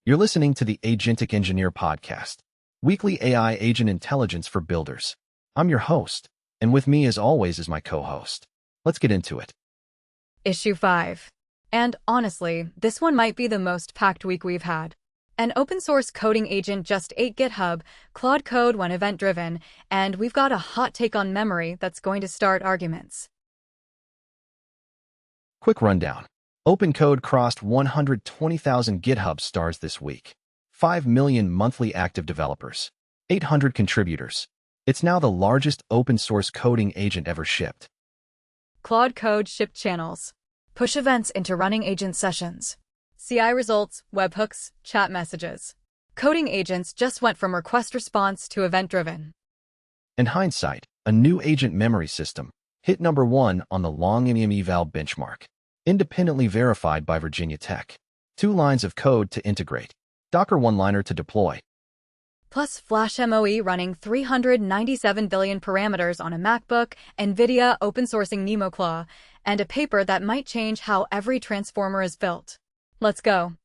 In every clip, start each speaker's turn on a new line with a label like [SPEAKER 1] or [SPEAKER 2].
[SPEAKER 1] You're listening to the Agentic Engineer Podcast, weekly AI agent intelligence for builders. I'm your host, and with me as always is my co-host. Let's get into it.
[SPEAKER 2] Issue 5. And honestly, this one might be the most packed week we've had. An open-source coding agent just ate GitHub, Claude Code went event-driven, and we've got a hot take on memory that's going to start arguments.
[SPEAKER 1] Quick rundown. OpenCode crossed 120,000 GitHub stars this week. 5 million monthly active developers. 800 contributors. It's now the largest open-source coding agent ever shipped.
[SPEAKER 2] Claude Code shipped channels. Push events into running agent sessions. CI results, webhooks, chat messages. Coding agents just went from request response to event-driven.
[SPEAKER 1] And Hindsight, a new agent memory system, hit number 1 on the LongMemEval benchmark. Independently verified by Virginia Tech. 2 lines of code to integrate. Docker one-liner to deploy.
[SPEAKER 2] Plus Flash-MoE running 397 billion parameters on a MacBook, NVIDIA open-sourcing NemoClaw, and a paper that might change how every transformer is built. Let's go.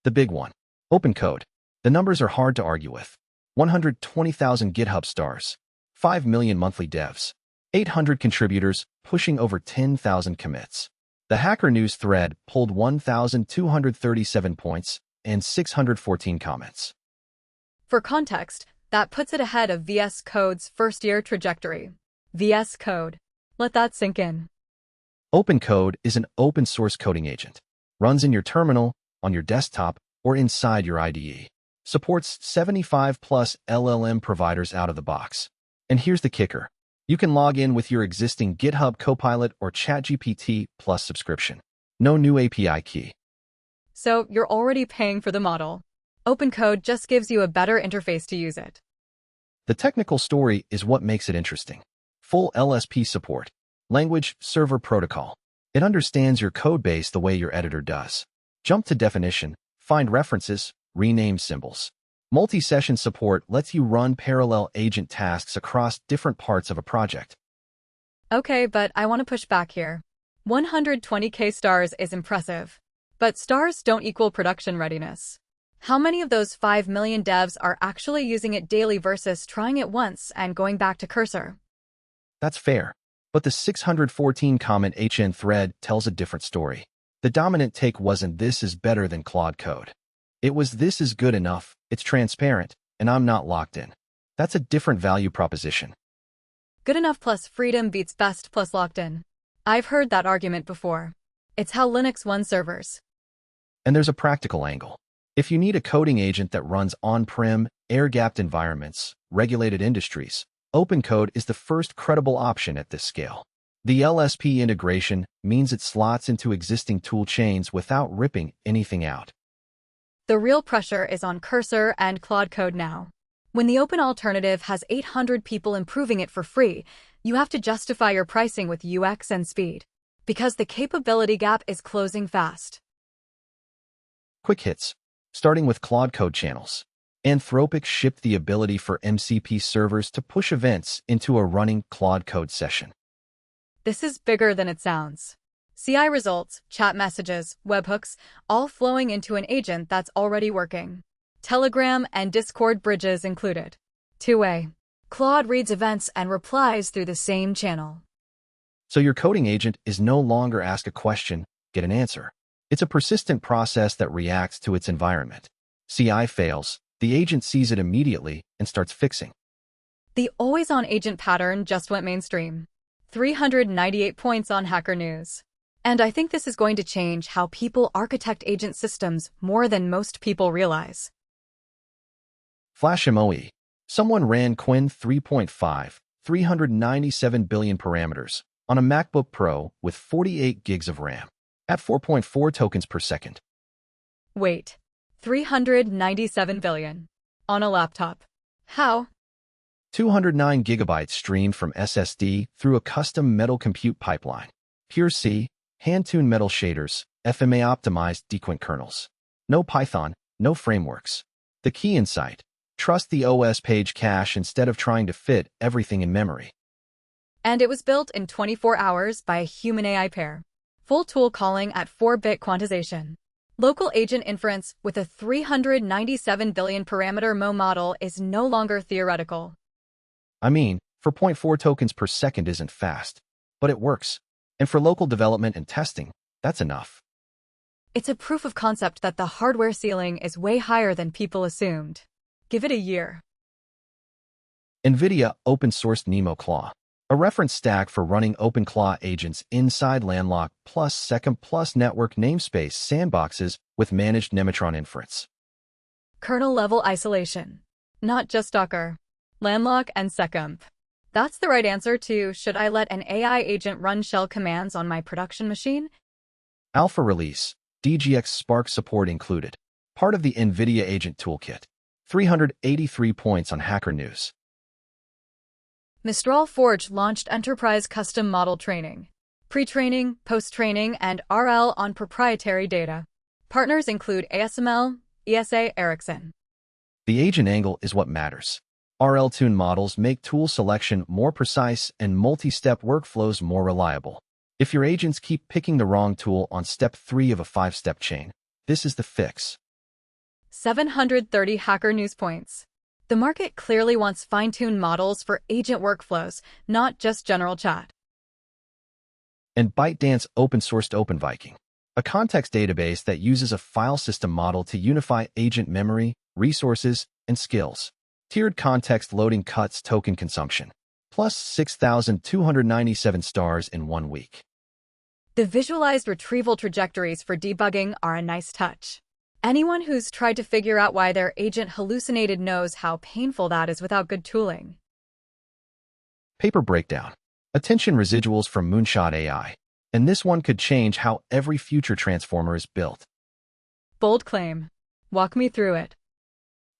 [SPEAKER 1] The big one. OpenCode. The numbers are hard to argue with. 120,000 GitHub stars. 5 million monthly devs. 800 contributors, pushing over 10,000 commits. The Hacker News thread pulled 1,237 points and 614 comments.
[SPEAKER 2] For context, that puts it ahead of VS Code's first-year trajectory. VS Code. Let that sink in.
[SPEAKER 1] OpenCode is an open-source coding agent. Runs in your terminal, on your desktop, or inside your IDE. Supports 75-plus LLM providers out of the box. And here's the kicker. You can log in with your existing GitHub Copilot or ChatGPT Plus subscription. No new API key.
[SPEAKER 2] So you're already paying for the model. OpenCode just gives you a better interface to use it.
[SPEAKER 1] The technical story is what makes it interesting. Full LSP support. Language Server Protocol. It understands your code base the way your editor does. Jump to definition, find references, rename symbols. Multi-session support lets you run parallel agent tasks across different parts of a project.
[SPEAKER 2] Okay, but I want to push back here. 120K stars is impressive. But stars don't equal production readiness. How many of those 5 million devs are actually using it daily versus trying it once and going back to cursor?
[SPEAKER 1] That's fair. But the 614 comment HN thread tells a different story. The dominant take wasn't "this is better than Claude Code." It was "this is good enough, it's transparent, and I'm not locked in." That's a different value proposition.
[SPEAKER 2] Good enough plus freedom beats best plus locked in. I've heard that argument before. It's how Linux won servers.
[SPEAKER 1] And there's a practical angle. If you need a coding agent that runs on-prem, air-gapped environments, regulated industries, OpenCode is the first credible option at this scale. The LSP integration means it slots into existing tool chains without ripping anything out.
[SPEAKER 2] The real pressure is on Cursor and Claude Code now. When the open alternative has 800 people improving it for free, you have to justify your pricing with UX and speed. Because the capability gap is closing fast.
[SPEAKER 1] Quick hits. Starting with Claude Code channels. Anthropic shipped the ability for MCP servers to push events into a running Claude Code session.
[SPEAKER 2] This is bigger than it sounds. CI results, chat messages, webhooks, all flowing into an agent that's already working. Telegram and Discord bridges included. 2-way. Claude reads events and replies through the same channel.
[SPEAKER 1] So your coding agent is no longer ask a question, get an answer. It's a persistent process that reacts to its environment. CI fails, the agent sees it immediately and starts fixing.
[SPEAKER 2] The always-on agent pattern just went mainstream. 398 points on Hacker News. And I think this is going to change how people architect agent systems more than most people realize.
[SPEAKER 1] Flash-MoE. Someone ran Qwen 3.5, 397 billion parameters, on a MacBook Pro with 48 gigs of RAM, at 4.4 tokens per second.
[SPEAKER 2] Wait, 397 billion? On a laptop? How?
[SPEAKER 1] 209 gigabytes streamed from SSD through a custom metal compute pipeline. Pure C, hand-tuned metal shaders, FMA-optimized dequint kernels. No Python, no frameworks. The key insight: trust the OS page cache instead of trying to fit everything in memory.
[SPEAKER 2] And it was built in 24 hours by a human AI pair. Full tool calling at 4-bit quantization. Local agent inference with a 397 billion parameter MoE model is no longer theoretical.
[SPEAKER 1] I mean, 4.4 tokens per second isn't fast, but it works. And for local development and testing, that's enough.
[SPEAKER 2] It's a proof of concept that the hardware ceiling is way higher than people assumed. Give it a year.
[SPEAKER 1] NVIDIA open-sourced NemoClaw, a reference stack for running OpenClaw agents inside landlocked plus second plus network namespace sandboxes with managed Nemetron inference.
[SPEAKER 2] Kernel-level isolation. Not just Docker. Landlock and secomp. That's the right answer to, should I let an AI agent run shell commands on my production machine?
[SPEAKER 1] Alpha release, DGX Spark support included. Part of the NVIDIA Agent Toolkit. 383 points on Hacker News.
[SPEAKER 2] Mistral Forge launched enterprise custom model training. Pre-training, post-training, and RL on proprietary data. Partners include ASML, ESA, Ericsson.
[SPEAKER 1] The agent angle is what matters. RL-tuned models make tool selection more precise and multi-step workflows more reliable. If your agents keep picking the wrong tool on step 3 of a 5-step chain, this is the fix.
[SPEAKER 2] 730 Hacker News points. The market clearly wants fine-tuned models for agent workflows, not just general chat.
[SPEAKER 1] And ByteDance open-sourced OpenViking, a context database that uses a file system model to unify agent memory, resources, and skills. Tiered context loading cuts token consumption, plus 6,297 stars in 1 week.
[SPEAKER 2] The visualized retrieval trajectories for debugging are a nice touch. Anyone who's tried to figure out why their agent hallucinated knows how painful that is without good tooling.
[SPEAKER 1] Paper breakdown. Attention residuals from Moonshot AI. And this one could change how every future transformer is built.
[SPEAKER 2] Bold claim. Walk me through it.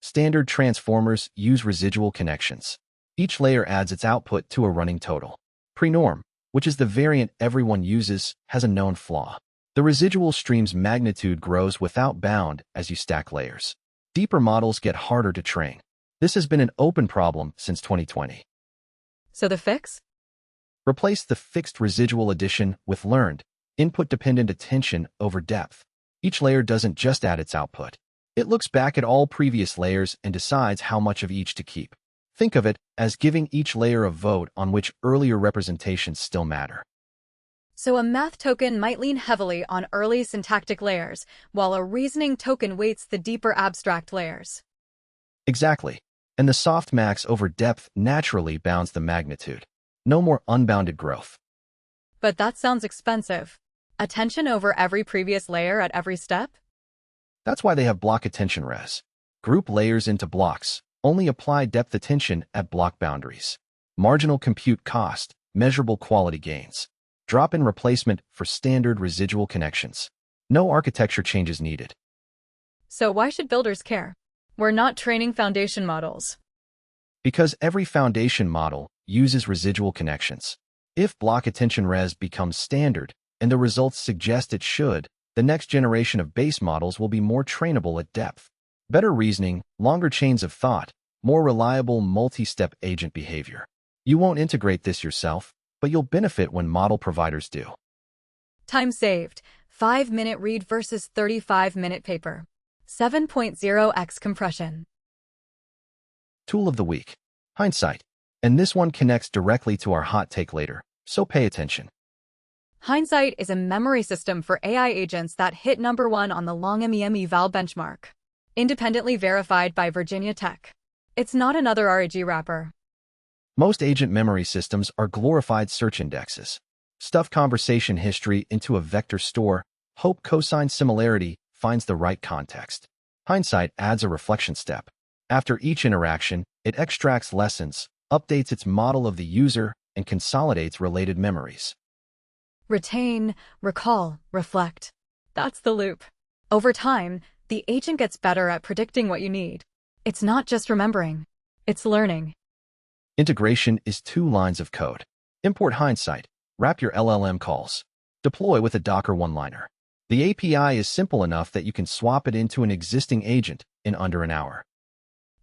[SPEAKER 1] Standard transformers use residual connections. Each layer adds its output to a running total. Prenorm, which is the variant everyone uses, has a known flaw. The residual stream's magnitude grows without bound as you stack layers. Deeper models get harder to train. This has been an open problem since 2020.
[SPEAKER 2] So the fix?
[SPEAKER 1] Replace the fixed residual addition with learned, input-dependent attention over depth. Each layer doesn't just add its output. It looks back at all previous layers and decides how much of each to keep. Think of it as giving each layer a vote on which earlier representations still matter.
[SPEAKER 2] So a math token might lean heavily on early syntactic layers, while a reasoning token weights the deeper abstract layers.
[SPEAKER 1] Exactly. And the softmax over depth naturally bounds the magnitude. No more unbounded growth.
[SPEAKER 2] But that sounds expensive. Attention over every previous layer at every step?
[SPEAKER 1] That's why they have block attention res. Group layers into blocks. Only apply depth attention at block boundaries. Marginal compute cost, measurable quality gains. Drop-in replacement for standard residual connections. No architecture changes needed.
[SPEAKER 2] So why should builders care? We're not training foundation models.
[SPEAKER 1] Because every foundation model uses residual connections. If block attention res becomes standard, and the results suggest it should, the next generation of base models will be more trainable at depth. Better reasoning, longer chains of thought, more reliable multi-step agent behavior. You won't integrate this yourself, but you'll benefit when model providers do.
[SPEAKER 2] Time saved. 5-minute read versus 35-minute paper. 7.0x compression.
[SPEAKER 1] Tool of the week. Hindsight. And this one connects directly to our hot take later, so pay attention.
[SPEAKER 2] Hindsight is a memory system for AI agents that hit #1 on the LongMemEval benchmark. Independently verified by Virginia Tech. It's not another RAG wrapper.
[SPEAKER 1] Most agent memory systems are glorified search indexes. Stuff conversation history into a vector store, hope cosine similarity finds the right context. Hindsight adds a reflection step. After each interaction, it extracts lessons, updates its model of the user, and consolidates related memories.
[SPEAKER 2] Retain, recall, reflect. That's the loop. Over time, the agent gets better at predicting what you need. It's not just remembering. It's learning.
[SPEAKER 1] Integration is 2 lines of code. Import Hindsight. Wrap your LLM calls. Deploy with a Docker one-liner. The API is simple enough that you can swap it into an existing agent in under an hour.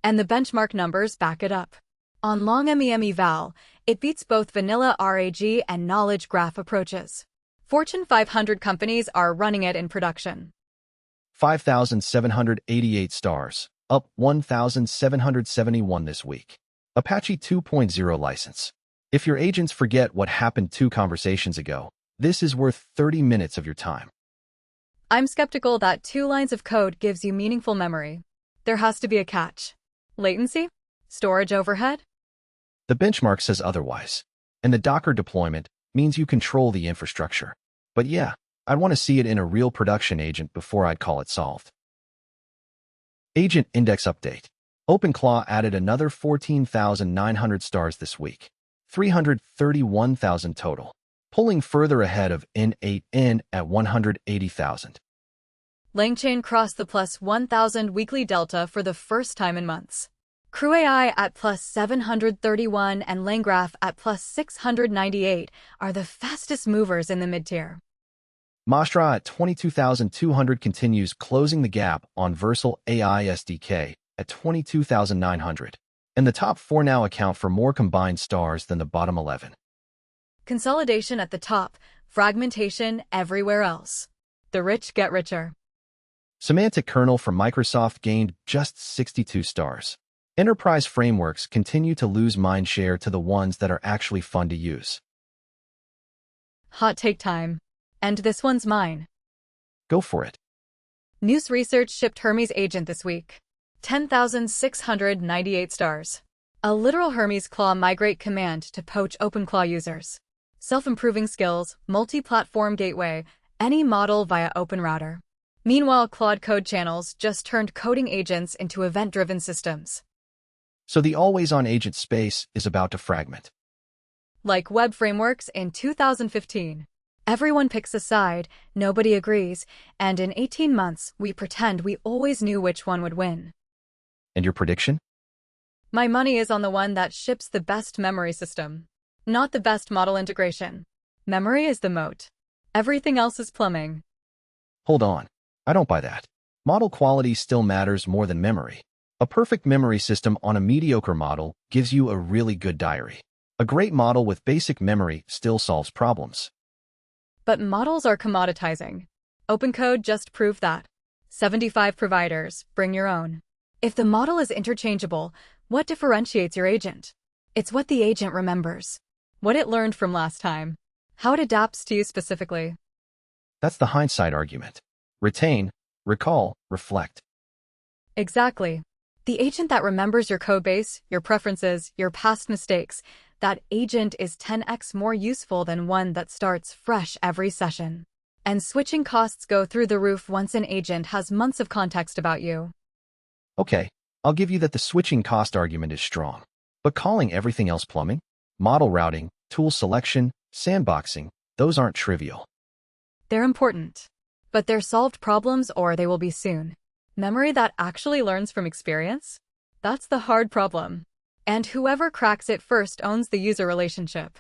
[SPEAKER 2] And the benchmark numbers back it up. On LongMemEval, it beats both vanilla RAG and knowledge graph approaches. Fortune 500 companies are running it in production.
[SPEAKER 1] 5,788 stars, up 1,771 this week. Apache 2.0 license. If your agents forget what happened 2 conversations ago, this is worth 30 minutes of your time.
[SPEAKER 2] I'm skeptical that 2 lines of code gives you meaningful memory. There has to be a catch. Latency? Storage overhead?
[SPEAKER 1] The benchmark says otherwise, and the Docker deployment means you control the infrastructure. But yeah, I'd want to see it in a real production agent before I'd call it solved. Agent Index Update. OpenClaw added another 14,900 stars this week, 331,000 total, pulling further ahead of N8N at 180,000.
[SPEAKER 2] LangChain crossed the plus 1,000 weekly delta for the first time in months. CrewAI at plus 731 and LangGraph at plus 698 are the fastest movers in the mid-tier.
[SPEAKER 1] Mastra at 22,200 continues closing the gap on Versal AI SDK at 22,900, and the top 4 now account for more combined stars than the bottom 11.
[SPEAKER 2] Consolidation at the top, fragmentation everywhere else. The rich get richer.
[SPEAKER 1] Semantic kernel from Microsoft gained just 62 stars. Enterprise frameworks continue to lose mind share to the ones that are actually fun to use.
[SPEAKER 2] Hot take time. And this one's mine.
[SPEAKER 1] Go for it.
[SPEAKER 2] News Research shipped Hermes Agent this week. 10,698 stars. A literal Hermes Claw migrate command to poach OpenClaw users. Self-improving skills, multi-platform gateway, any model via OpenRouter. Meanwhile, Claude Code channels just turned coding agents into event-driven systems.
[SPEAKER 1] So the always-on agent space is about to fragment.
[SPEAKER 2] Like web frameworks in 2015. Everyone picks a side, nobody agrees, and in 18 months, we pretend we always knew which one would win.
[SPEAKER 1] And your prediction?
[SPEAKER 2] My money is on the one that ships the best memory system. Not the best model integration. Memory is the moat. Everything else is plumbing.
[SPEAKER 1] Hold on. I don't buy that. Model quality still matters more than memory. A perfect memory system on a mediocre model gives you a really good diary. A great model with basic memory still solves problems.
[SPEAKER 2] But models are commoditizing. OpenCode just proved that. 75 providers, bring your own. If the model is interchangeable, what differentiates your agent? It's what the agent remembers. What it learned from last time. How it adapts to you specifically.
[SPEAKER 1] That's the hindsight argument. Retain, recall, reflect.
[SPEAKER 2] Exactly. The agent that remembers your codebase, your preferences, your past mistakes, that agent is 10x more useful than one that starts fresh every session. And switching costs go through the roof once an agent has months of context about you.
[SPEAKER 1] Okay, I'll give you that the switching cost argument is strong. But calling everything else plumbing, model routing, tool selection, sandboxing, those aren't trivial.
[SPEAKER 2] They're important. But they're solved problems or they will be soon. Memory that actually learns from experience? That's the hard problem. And whoever cracks it first owns the user relationship.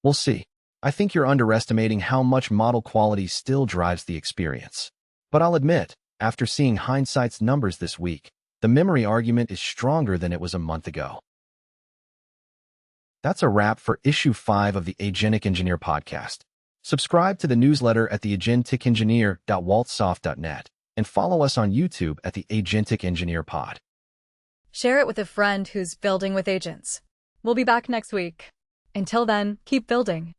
[SPEAKER 1] We'll see. I think you're underestimating how much model quality still drives the experience. But I'll admit, after seeing Hindsight's numbers this week, the memory argument is stronger than it was a month ago. That's a wrap for issue 5 of the Agentic Engineer Podcast. Subscribe to the newsletter at the agentecengineer.waltsoft.net and follow us on YouTube at the Agentic Engineer Pod.
[SPEAKER 2] Share it with a friend who's building with agents. We'll be back next week. Until then, keep building.